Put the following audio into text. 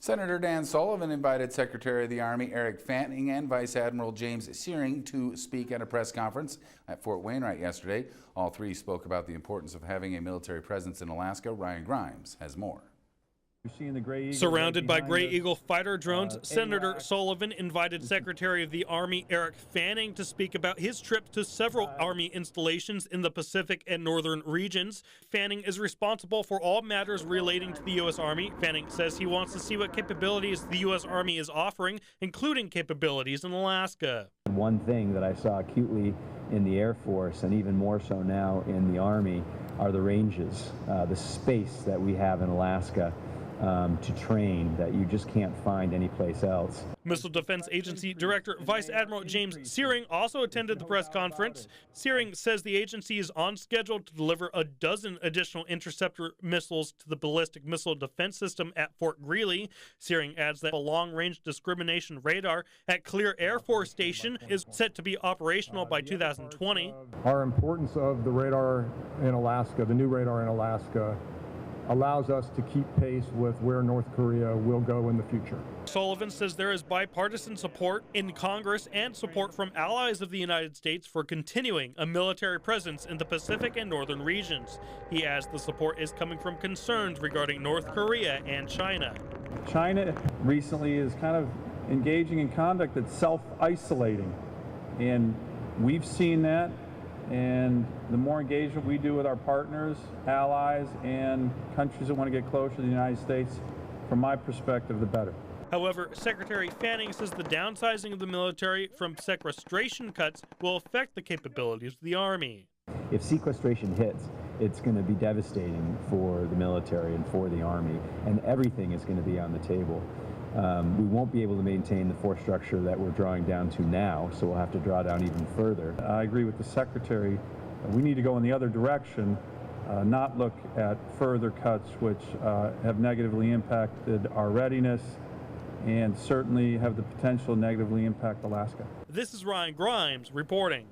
Senator Dan Sullivan invited Secretary of the Army Eric Fanning and Vice Admiral James Syring to speak at a press conference at Fort Wainwright yesterday. All three spoke about the importance of having a military presence in Alaska. Ryan Grimes has more. Surrounded by Gray Eagle fighter drones, Senator Sullivan invited Secretary of the Army Eric Fanning to speak about his trip to several Army installations in the Pacific and northern regions. Fanning is responsible for all matters relating to the U.S. Army. Fanning says he wants to see what capabilities the U.S. Army is offering, including capabilities in Alaska. One thing that I saw acutely in the Air Force, and even more so now in the Army, are the ranges, the space that we have in Alaska to train that you just can't find anyplace else. Missile Defense Agency Director Vice Admiral James Syring also attended the press conference. Syring says the agency is on schedule to deliver a dozen additional interceptor missiles to the ballistic missile defense system at Fort Greely. Syring adds that a long-range discrimination radar at Clear Air Force Station is set to be operational by 2020. Our importance of the radar in Alaska, the new radar in Alaska, allows us to keep pace with where North Korea will go in the future. Sullivan says there is bipartisan support in Congress and support from allies of the United States for continuing a military presence in the Pacific and northern regions. He adds the support is coming from concerns regarding North Korea and China. China recently is kind of engaging in conduct that's self-isolating, and we've seen that. And the more engagement we do with our partners, allies, and countries that want to get closer to the United States, from my perspective, the better. However, Secretary Fanning says the downsizing of the military from sequestration cuts will affect the capabilities of the Army. If sequestration hits, it's going to be devastating for the military and for the Army, and everything is going to be on the table. We won't be able to maintain the force structure that we're drawing down to now, so we'll have to draw down even further. I agree with the Secretary. We need to go in the other direction, not look at further cuts which have negatively impacted our readiness and certainly have the potential to negatively impact Alaska. This is Ryan Grimes reporting.